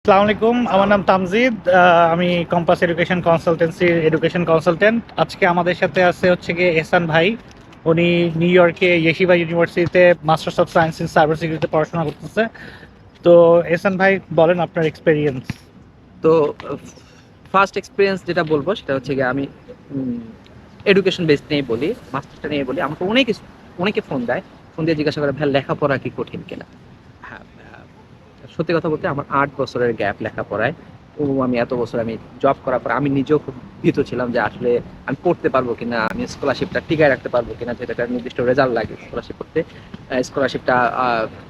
আসসালামু আলাইকুম, আমার নাম তামজিদ। আমি কম্পাস এডুকেশন কনসালটেন্সির এডুকেশন কনসালটেন্ট। আজকে আমাদের সাথে আছে হচ্ছে গিয়ে এহসান ভাই। উনি নিউ ইয়র্কে ইয়েশিবা ইউনিভার্সিটিতে masters of science in cyber সিকিউরিটিতে পড়াশোনা করতেছে। তো এহসান ভাই, বলেন আপনার এক্সপেরিয়েন্স। তো ফার্স্ট এক্সপিরিয়েন্স যেটা বলবো সেটা হচ্ছে গিয়ে আমি এডুকেশন বেস নিয়ে বলি, মাস্টারটা নিয়ে বলি। আমাকে অনেকে ফোন দেয়, ফোন দিয়ে জিজ্ঞাসা করে ভাই লেখাপড়া কি কঠিন কিনা। হ্যাঁ, সত্যি কথা বলতে আমার 8 বছরের গ্যাপ লেখাপড়ায়। ও আমি এত বছর আমি জব করার পর আমি নিজেও খুব ভীত ছিলাম যে আসলে আমি পড়তে পারবো কিনা, আমি স্কলারশিপটা টিকায় রাখতে পারবো কিনা, যেটা একটা নির্দিষ্ট রেজাল্ট লাগে স্কলারশিপ করতে, স্কলারশিপটা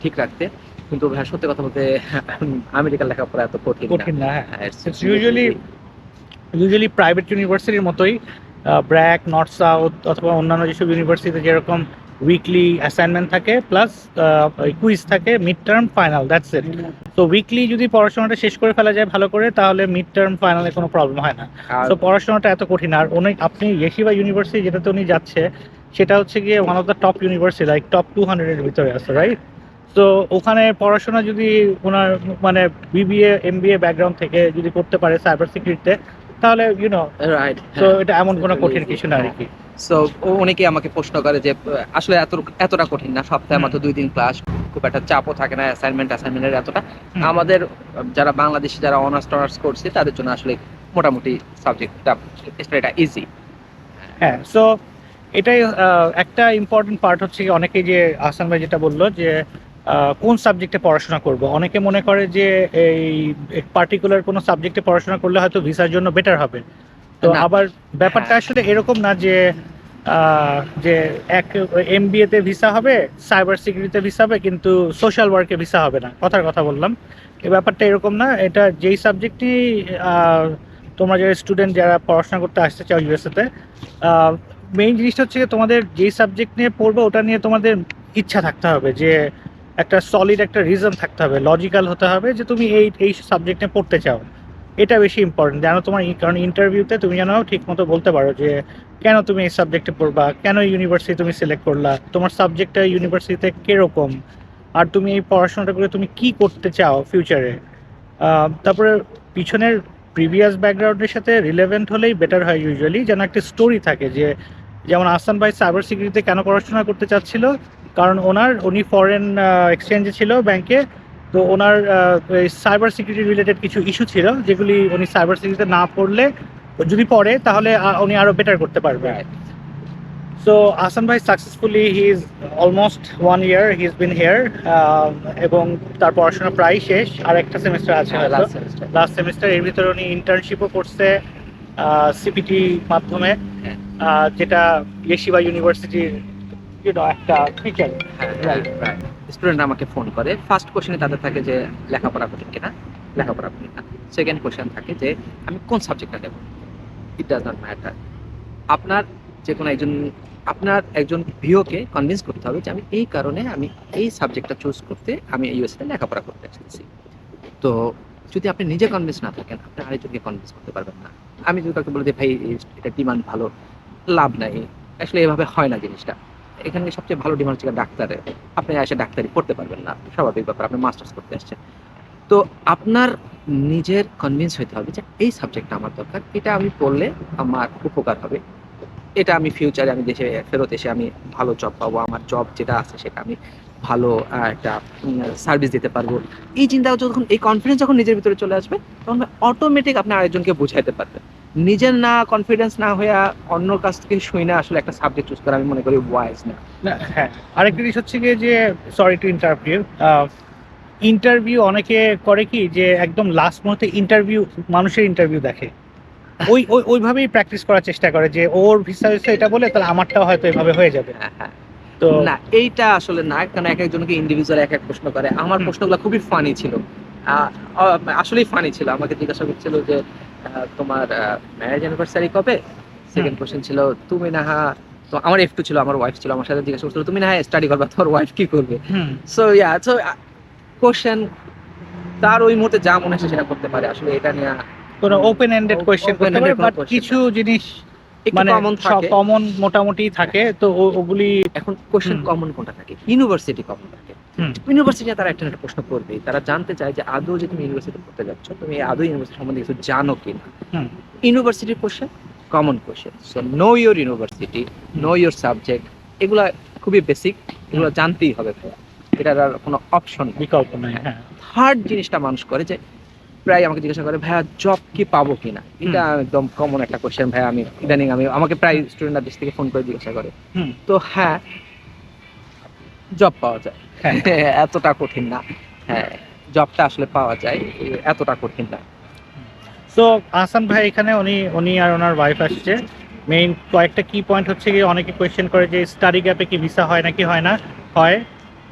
ঠিক রাখতে। কিন্তু ভাই সত্যি কথা বলতে আমেরিকার লেখাপড়া এত কঠিন না। কঠিন না, হ্যাঁ। It's ইটস ইউজুয়ালি প্রাইভেট ইউনিভার্সিটির মতোই। ব্র্যাক, নর্থ সাউথ অথবা অন্যান্য যেসব ইউনিভার্সিটিতে যেরকম উইকলি অ্যাসাইনমেন্ট থাকে, প্লাস কুইজ থাকে, mid term, final, that's it. তো উইকলি যদি পড়াশোনাটা শেষ করে ফেলা যায় ভালো করে, তাহলে মিড টার্ম, ফাইনালে কোনো প্রবলেম হয় না। আর তো পড়াশোনাটা এত কঠিন। আর আপনি ইয়েশিবা ইউনিভার্সিটি যেটাতে উনি যাচ্ছে, সেটা হচ্ছে গিয়ে one of the top university, like top 200-এর ভিতরে আছে, রাইট? তো ওখানে পড়াশোনা যদি ওনার মানে বিবিএ এমবিএ ব্যাকগ্রাউন্ড থেকে যদি করতে পারে সাইবার সিকিউরিটিতে, তাহলে রাইট, তো এটা এমন কোনো কঠিন কিছু না আর কি। সো অনেকে আমাকে প্রশ্ন করে যে আসলে এতটা কঠিন না, সপ্তাহে মাত্র 2 দিন ক্লাস, খুব একটা চাপও থাকে না, অ্যাসাইনমেন্টের এতটা। হুম। আমাদের যারা বাংলাদেশি যারা অনার্স করছে তাদের জন্য আসলে মোটামুটি সাবজেক্টটা এটা ইজি। হ্যাঁ, সো এটাই একটা ইম্পর্টেন্ট পার্ট হচ্ছে কি, অনেকেই যে আহসান ভাই যেটা বললো যে কোন সাবজেক্টে পড়াশোনা করব, অনেকে মনে করে যে এই পার্টিকুলার কোনো সাবজেক্টে পড়াশোনা করলে হয়তো ভিসার জন্য বেটার হবে। তো না, আবার ব্যাপারটা হ্যাঁ, আসলে এরকম না যে যে এক এমবিএ তে ভিসা হবে, সাইবার সিকিউরিটিতে ভিসা হবে, কিন্তু সোশ্যাল ওয়ার্কে ভিসা হবে না। কথার কথা বললাম, এই ব্যাপারটা এরকম না। এটা যেই সাবজেক্টই তোমরা যারা স্টুডেন্ট যারা পড়াশোনা করতে আসতে চাও ইউএসএতে, মেইন জিনিসটা হচ্ছে তোমাদের যেই সাবজেক্ট নিয়ে পড়বে ওটা নিয়ে তোমাদের ইচ্ছা থাকতে হবে, যে একটা সলিড একটা রিজন থাকতে হবে, লজিক্যাল হতে হবে যে তুমি এই এই সাবজেক্ট নিয়ে পড়তে চাও। এটা বেশি ইম্পর্টেন্ট, যেন তোমার কারণ ইন্টারভিউতে তুমি যেন ঠিক মতো বলতে পারো যে কেন তুমি এই সাবজেক্টে পড়বা, কেন ইউনিভার্সিটি তুমি সিলেক্ট করলা, তোমার সাবজেক্টটা ইউনিভার্সিটিতে কিরকম, আর তুমি এই পড়াশোনাটা করে তুমি কি করতে চাও ফিউচারে। তারপরে পিছনের প্রিভিয়াস ব্যাকগ্রাউন্ডের সাথে রিলেভেন্ট হলেই বেটার হয় ইউজুয়ালি, যেন একটা স্টোরি থাকে। যে যেমন আহসান ভাই সাইবার সিকিউরিটিতে কেন পড়াশোনা করতে চাচ্ছিল, কারণ উনি ফরেন এক্সচেঞ্জে ছিল ব্যাংকে। তো ওনার সাইবার সিকিউরিটি রিলেটেড কিছু ইস্যু ছিল, যেগুলি উনি সাইবার সিকিউরিটিতে না পড়লে, যদি পড়ে তাহলে উনি আরো বেটার করতে পারবে। সো আহসান ভাই successfully he is almost 1 year he is been here, এবং তার পড়াশোনা প্রায় শেষ, আর একটা সেমিস্টার আছে হয়তো, লাস্ট সেমিস্টার। Last semester. এর ভিতরে উনি ইন্টার্নশিপও করছে সিপিটি মাধ্যমে, যেটা ইয়েশিবা ইউনিভার্সিটির একটা ফিচার। স্টুডেন্ট আমাকে ফোন করে, ফার্স্ট কোশ্চেনে তাদের থাকে যে লেখাপড়া কঠিন কিনা, লেখাপড়া কঠিন না। সেকেন্ড কোশ্চেন থাকে যে আমি কোন সাবজেক্টটা নেব। It does not matter. আপনার যে কোনো একজন ভিওকে কনভিন্স করতে হবে যে আমি এই কারণে আমি এই সাবজেক্টটা চুজ করতে আমি ইউএসএ লেখাপড়া করতে আসতেছি। তো যদি আপনি নিজে কনভিন্স না থাকেন, আপনি আরেকজনকে কনভিন্স করতে পারবেন না। আমি যদি কাউকে বলি যে ভাই এটা ডিমান্ড ভালো, লাভ নাই। আসলে এভাবে হয় না জিনিসটা। এখানে সবচেয়ে ভালো ডিমান্ড হচ্ছে ডাক্তারের। আপনি এসে ডাক্তারি পড়তে পারবেন না, স্বাভাবিক ব্যাপার, আপনি মাস্টার্স করতে আসছেন। তো আপনার নিজের কনভিন্স হইতে হবে যে এই সাবজেক্টটা আমার দরকার, এটা আমি পড়লে আমার উপকার হবে, এটা আমি ফিউচারে আমি দেশে ফেরত এসে আমি ভালো জব পাবো, আমার জব যেটা আছে সেটা আমি ভালো একটা সার্ভিস দিতে পারবো। এই চিন্তা যখন, এই কনফিডেন্স যখন নিজের ভিতরে চলে আসবে, তখন অটোমেটিক আপনি আরেকজনকে বুঝাইতে পারবেন। নিজের না কনফিডেন্স না হইয়া অন্যর কাছ থেকে শুই না আসলে একটা সাবজেক্ট চুজ করা আমি মনে করি ওয়াইজ না। হ্যাঁ, আরেকটা জিনিস হচ্ছে গিয়ে যে, sorry to interrupt you, interview অনেকে করে কি যে একদম লাস্ট মুহূর্তে মানুষের ইন্টারভিউ দেখে, ওইভাবেই প্র্যাকটিস করার চেষ্টা করে যে ওর ভিসা হয়েছে এটা বলে, তাহলে আমারটাও হয়তো এভাবে হয়ে যাবে। হ্যাঁ, হ্যাঁ। তো না, এইটা আসলে না, কারণ এক একজনকে ইন্ডিভিজুয়াল এক এক প্রশ্ন করে। আমার প্রশ্নগুলো খুবই ফানি ছিল, আসলেই ফানি ছিল। আমাকে জিজ্ঞাসা করছিল যে তোমার ম্যারেজ অ্যানিভার্সারি কবে। সেকেন্ড কোশ্চেন ছিল তুমি না তো আমার F2 ছিল, আমার ওয়াইফ ছিল আমার সাথে, জিজ্ঞাসা করছিল তুমি না স্টাডি করবা, তোমার ওয়াইফ কি করবে। সো কোশ্চেন তার ওই মুহূর্তে যা মনে আসে সেটা করতে পারে, আসলে এটা নিয়ে কোনো ওপেন এন্ডেড কোয়েশ্চেন করতে পারে, বাট কিছু জিনিস একটু মানে কমন থাকে। কমন মোটামুটি থাকে, তো ওগুলি এখন কোশ্চেন কমন কোনটা থাকে? ইউনিভার্সিটি কমন থাকে। হুম। ইউনিভার্সিটি তারা একটা না একটা প্রশ্ন করবেই, তারা জানতে চায় যে আদৌ যে তুমি ইউনিভার্সিটি পড়তে যাচ্ছ তুমি আদৌ ইউনিভার্সিটি সম্বন্ধে কিছু জানো কিনা। হুম। ইউনিভার্সিটির question common question, so no your university, no your subject, এগুলা খুবই বেসিক, এগুলো জানতেই হবে ভাইয়া, এটার আর কোনো অপশন নেই। বিকল্প নাই, হ্যাঁ। থার্ড জিনিসটা মানুষ করে যে প্রায় আমাকে জিজ্ঞাসা করে ভাইয়া জব কি পাবো কিনা, এটা একদম কমন একটা কোশ্চেন ভাইয়া। আমি ইদানিং আমাকে প্রায় স্টুডেন্টরা দেশ থেকে ফোন করে জিজ্ঞাসা করে। হুম। তো হ্যাঁ, জব পাওয়া যায়, হ্যাঁ। এতটা কঠিন না। হ্যাঁ, জবটা আসলে পাওয়া যায়, এতটা কঠিন না। সো আহসান ভাই এখানে উনি আর ওনার ওয়াইফ আসছে। মেইন কয়েকটা কি পয়েন্ট হচ্ছে গিয়ে অনেকে কোয়েশ্চেন করে যে স্টাডি গ্যাপে কি ভিসা হয় নাকি হয় না, হয়,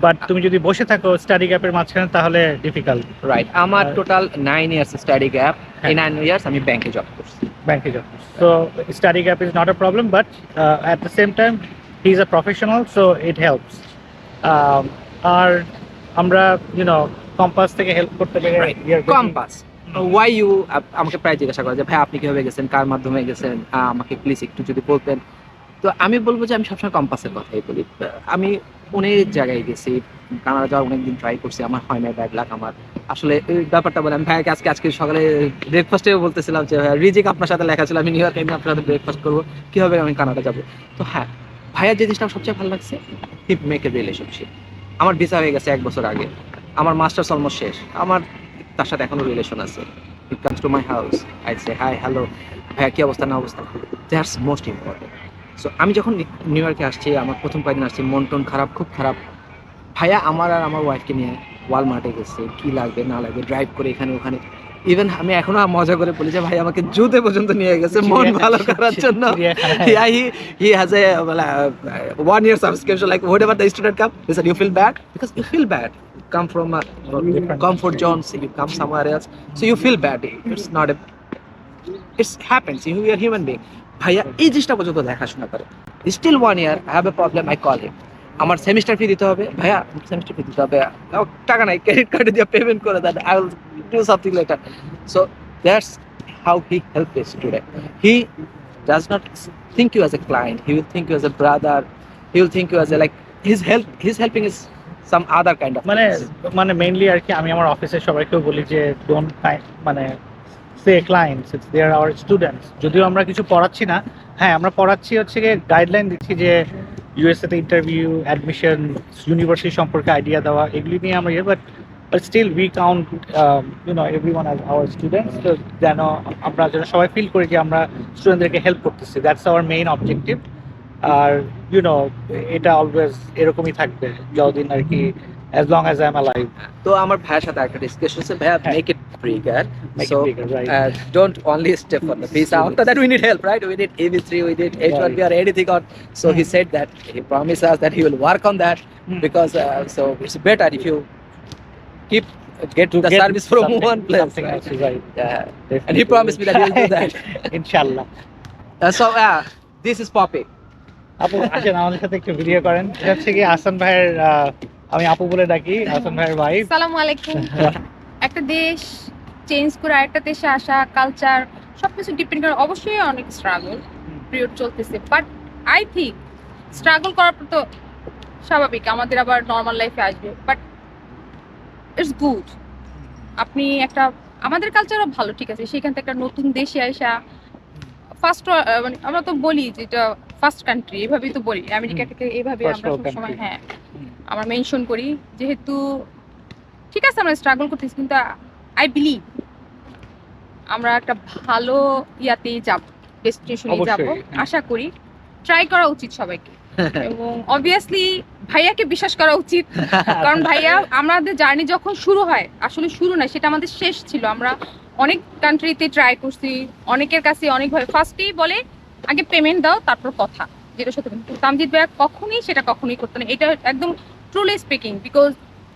বাট তুমি যদি বসে থাকো স্টাডি গ্যাপের মাঝখানে তাহলে ডিফিকাল্ট। রাইট, আমার টোটাল 9 ইয়ার্স স্টাডি গ্যাপ, হ্যাঁ। এই 9 ইয়ার্স আমি ব্যাংকে জব করছি। ব্যাংকে job. So study gap is not a problem, but at the same time he is a professional, so it helps. আর আমরা কম্পাস থেকে হেল্প করতে পেরে কম্পাস, ওয়াই ইউ, আমাকে প্রায় জিজ্ঞাসা করে যে ভাই আপনি কিভাবে গেছেন, কার মাধ্যমে গেছেন, আমাকে প্লিজ একটু যদি বলতেন। তো আমি বলবো যে আমি সবসময় কম্পাসের কথাই বলি। আমি অনেক জায়গায় গেছি, কানাডা যাওয়ার অনেকদিন ট্রাই করছি, আমার হয় না, ব্যাড লাক আমার। আসলে এই ব্যাপারটা বলে আমি ভাইয়াকে আজকে সকালে ব্রেকফাস্টেও বলতেছিলাম যে ভাইয়া রিজিক আপনার সাথে লেখা ছিল আমি নিউ ইয়র্কে আপনার সাথে ব্রেকফাস্ট করবো, কিভাবে আমি কানাডা যাবো। তো হ্যাঁ, ভাইয়ার যে জিনিসটা আমার সবচেয়ে ভালো লাগছে, হি মেক এ রিলেশনশিপ। আমার ভিসা হয়ে গেছে 1 বছর আগে, আমার মাস্টার্স অলমোস্ট শেষ, আমার তার সাথে এখনো রিলেশন আছে। He comes to my house, I say hi hello, ভাইয়া কি অবস্থা না অবস্থা, দ্যাটস মোস্ট ইম্পর্টেন্ট। সো আমি যখন নিউ ইয়র্কে আসছি, আমার প্রথম কয়েকদিন আসছি, মন টন খারাপ, খুব খারাপ। ভাইয়া আমার আর আমার ওয়াইফকে নিয়ে ওয়ালমার্টে গেছে, কি লাগবে না লাগবে ড্রাইভ করে এখানে ওখানে। ইভেন আমি এখনো মজা করে বলি যে ভাই আমাকে জুতে পর্যন্ত নিয়ে গেছে মন ভালো করার জন্য। Yeah, he has a 1 year subscription, like whatever the student come, he said you feel bad because you feel bad. You come from a comfort zone, so you come somewhere else, so you feel bad. It's not a, it happens. You are human being. ভাইয়া এই জিনিসটা পর্যন্ত দেখাশোনা করে। Still 1 year, I have a problem, I call him. আমার semester fee দিতে হবে, ভাইয়া সেমিস্টার ফি দিতে হবে, টাকা নাই, ক্রেডিট কার্ডে দিয়ে পেমেন্ট করে দেন, I will do something like that. So that's how he help a student. He does not think you as a client, he will think you as a brother, he will think you as a like his helping is some other kind of মানে things. মানে mainly আর কি আমি আমার অফিসের সবাইকেও বলি যে ডোন্ট মানে সে clients, it's they are our students. যদিও আমরা কিছু পড়াচ্ছি না, হ্যাঁ আমরা পড়াচ্ছি হচ্ছে গিয়ে গাইডলাইন দিচ্ছি যে ইউএসএ তে ইন্টারভিউ, অ্যাডমিশন, ইউনিভার্সিটি সম্পর্কে আইডিয়া দেওয়া, এগুলি নিয়ে আমরা but still we count everyone as our students. তো যেন আমরা যেন সবাই ফিল করি যে আমরা স্টুডেন্টদেরকে হেল্প করতেছি, দ্যাটস আওয়ার মেইন অবজেক্টিভ। আর এটা অলওয়েজ এরকমই থাকবে যতদিন আর কি, as long as I'm alive. তো আমার ভাইয়ের সাথে একটা ডিসকাশন হচ্ছে, ভাইয়া make it bigger, Make so it bigger, right? don't only step on the visa. After that we need help, right? We need AB3, we need H1B or anything on. So he said that he promised us that he will work on that, because so it's better if you get To the get service from something- one place, something right? else, right? Yeah. And he promised me that he will do that. ইনশাআল্লাহ। So this is Poppy. আপু আসেন আমাদের সাথে একটু video করেন। এটা হচ্ছে কি আহসান ভাইয়ের, আমি আপু বলে ডাকি, আহসান ভাইয়ের ওয়াইফ। আসসালামু আলাইকুম। একটা দেশ চেঞ্জ করে আরেকটা দেশে আসা, কালচার সবকিছু ডিপেন্ড করে, অবশ্যই অনেক স্ট্রাগল পিরিয়ড চলতেছে, বাট আই থিঙ্ক স্ট্রাগল করার পর তো স্বাভাবিক আমাদের আবার নর্মাল লাইফে আসবে, বাট ইটস গুড। আপনি একটা, আমাদের কালচারও ভালো, ঠিক আছে, সেখান থেকে একটা নতুন দেশে আসা, ফার্স্ট মানে আমরা তো বলি যে এটা ফার্স্ট কান্ট্রি, এভাবেই তো বলি, আমেরিকাটাকে এভাবে First আমরা world সবসময় country. হ্যাঁ আমরা মেনশন করি। যেহেতু ঠিক আছে আমরা স্ট্রাগল করতেছি, কিন্তু আই বিলিভ আমরা একটা ভালো ইয়াতেই যাব, ডেস্টিনেশনে যাব, অবশ্যই, হ্যাঁ। আশা করি। ট্রাই করা উচিত সবাইকে, এবং অবভিয়াসলি ভাইয়াকে বিশ্বাস করা উচিত, কারণ ভাইয়া আমাদের জার্নি যখন শুরু হয়, আসলে শুরু না, সেটা আমাদের শেষ ছিল। আমরা অনেক কান্ট্রিতে ট্রাই করছি, অনেকের কাছে অনেকভাবে ফার্স্টেই বলে আগে পেমেন্ট দাও তারপর কথা, যেটা সত্যি। কিন্তু তামজিদ ভাইয়া কখনোই করতো না, এটা একদম ট্রুলি স্পিকিং, বিকজ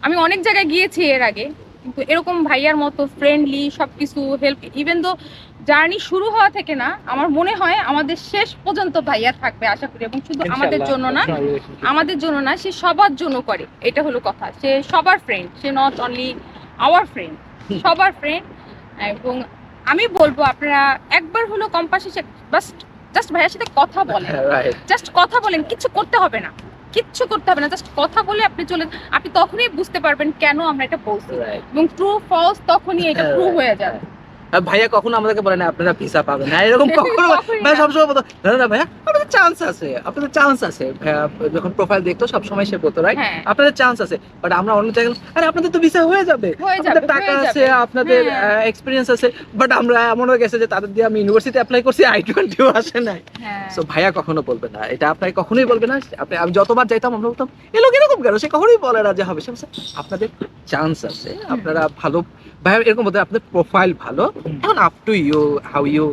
আমি অনেক জায়গায় গিয়েছি এর আগে, কিন্তু এরকম ভাইয়ার মতো ফ্রেন্ডলি, সবকিছু হেল্প, ইভেন তো জার্নি শুরু হওয়া থেকে না, আমার মনে হয় আমাদের শেষ পর্যন্ত ভাইয়া থাকবে আশা করি। এবং শুধু আমাদের জন্য না, আমাদের জন্য না, সে সবার জন্য করে, এটা হলো কথা। সে সবার friend, say not only our friend, সবার ফ্রেন্ড। এবং আমি বলবো আপনারা একবার হলো কম্পাসে জাস্ট ভাইয়ার সাথে কথা বলেন, Right. জাস্ট কথা বলেন, কিছু করতে হবে না, কিচ্ছু করতে হবে না, জাস্ট কথা বলে আপনি তখনই বুঝতে পারবেন কেন আমরা এটা বলছি, এবং ট্রু ফলস তখনই এটা প্রুভ হয়ে যাবে। ভাইয়া কখনো আমাদেরকে বলে না আপনারা ভিসা পাবেন না, এরকম কখনো ভাই সবসময় বলতো না ভাইয়া আপনাদের চান্স আছে, আপনাদের চান্স আছে। ভাইয়া যখন প্রোফাইল দেখতো সবসময় সে বলতো রাইট হ্যাঁ। আপনাদের চান্স আছে, বাট আমরা অন্য জায়গায় আরে আপনাদের তো ভিসা হয়ে যাবে, আপনাদের টাকা আছে, আপনাদের এক্সপিরিয়েন্স আছে, বাট আমরা এমন হয়ে গেছে যে তাদের দিয়ে আমি ইউনিভার্সিটি অ্যাপ্লাই করছি, I-20 আসে নাই। সো ভাইয়া কখনো বলবে না এটা, আপনাকে কখনোই বলবে না। আমি যতবার যাইতাম আমরা বলতাম এ লোক এরকম কেন, সে কখনোই বলে না যে হবে। আপনাদের চান্স আছে, আপনারা ভালো ভাইয়া এরকম বলতে আপনাদের প্রোফাইল ভালো, এখন up to you how you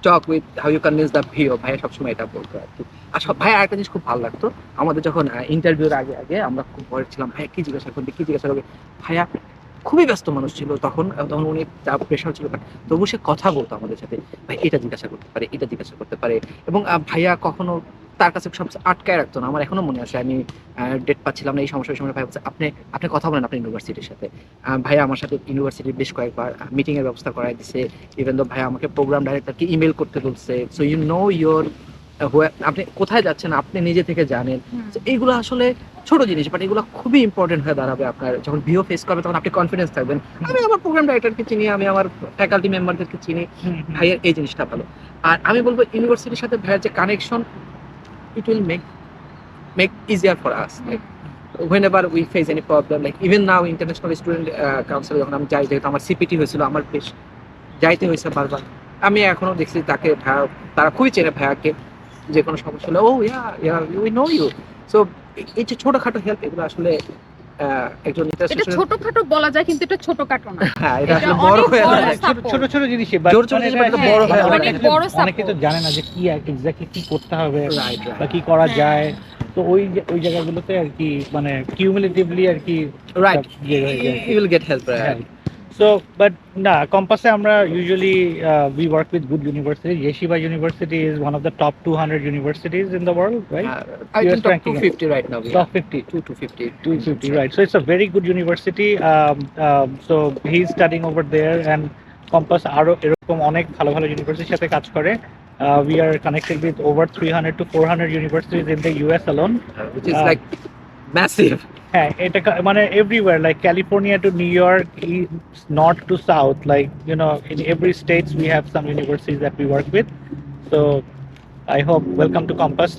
talk with how you convince the view. ভাইয়া সবসময় এটা বলতো আর কি। আর ভাইয়া আরেকটা জিনিস খুব ভালো লাগতো, আমাদের যখন ইন্টারভিউর আগে আগে আমরা খুব ভয় ছিলাম ভাইয়া কি জিজ্ঞাসা করবে। ভাইয়া খুবই ব্যস্ত মানুষ ছিল তখন উনি চাপ প্রেশার ছিল, তবু সে কথা বলতো আমাদের সাথে, ভাই এটা জিজ্ঞাসা করতে পারে, এটা জিজ্ঞাসা করতে পারে। এবং ভাইয়া কখনো তার কাছে সব আটকায় রাখতো না। আমার এখনো মনে আছে আমি ডেট পাচ্ছিলাম না, এই সমস্যার সময় ভাই বলছে আপনি কথা বলেন আপনি ইউনিভার্সিটির সাথে। ভাইয়া আমার সাথে ইউনিভার্সিটির বেশ কয়েকবার মিটিং এর ব্যবস্থা করাই দিছে, ইভেন দো ভাইয়া আমাকে প্রোগ্রাম ডাইরেক্টরকে ইমেল করতে বলছে। সো ইউ নো ইউর আপনি কোথায় যাচ্ছেন আপনি নিজে থেকে জানেন। এইগুলো আসলে ছোট জিনিস, বাট এগুলো খুবই ইম্পর্টেন্ট হয়ে দাঁড়াবে আপনার যখন ভিও ফেস করবে, তখন আপনি কনফিডেন্স থাকবেন। আমি আমার প্রোগ্রাম ডাইরেক্টরকে চিনি, আমি আমার ফ্যাকাল্টি মেম্বারদেরকে চিনি, ভাইয়ের এই জিনিসটা ভালো। আর আমি বলবো ইউনিভার্সিটির সাথে ভাইয়ের যে connection, it will make easier for us, like whenever we face any problem, like even now international student council যখন আমি যাই, যেহেতু আমার সিপিটি হয়েছিল, আমার বেশ যাইতে হয়েছে বারবার, আমি এখনো দেখছি তাকে ভাইয়া, তারা খুবই চেনে ভাইয়াকে, যে কোনো সমস্যা হলে ও yeah we know you. So এই যে ছোটখাটো হেল্প, এগুলো আসলে একজন এটা ছোটখাটো বলা যায়, কিন্তু এটা ছোটখাটো না, হ্যাঁ এটা আসলে বড় হয়ে যায়। ছোট ছোট জিনিস বড় হয়ে অনেকে তো জানে না যে কি এক্স্যাক্টলি কি করতে হবে বা কি করা যায়। তো ওই জায়গাগুলোতে আর কি মানে কিউমুলেটিভলি আর কি right you will get help right. So, but Compass আমরা usually we work with good universities. Yeshiva University is one of the top 200 universities in the world, right? I think top 250 right now. Top 50. 250, right. So it's a very good university. So he's studying over there, and Compass আরো এরকম অনেক ভালো ভালো ইউনিভার্সিটির সাথে কাজ করে। We are connected with over 300 to 400 universities in the US alone, which is like massive. হ্যাঁ, এটা মানে everywhere, like California to New York, north to south, like in every states we have some universities that we work with. So I hope welcome to Compass.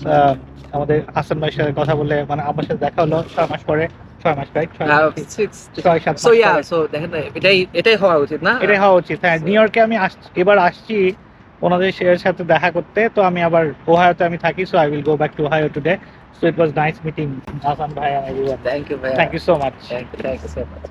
আমাদের হাসান ভাইয়ের সাথে কথা বলে মানে আমার সাথে দেখা হলো 6 মাস পরে, 6 মাস right? 6-7 So yeah, so দেখেন এটাই হওয়া উচিত না? এটাই হওয়া উচিত। হ্যাঁ, নিউ ইয়র্কে আমি এবার আসছি ওনাদের সাথে দেখা করতে। তো আমি আবার ওহাইওতে আমি থাকি, so I will go back to Ohio today. So it was nice meeting Hasan bhai and everyone. Thank you, bhai. Thank you so much. Thank you so much.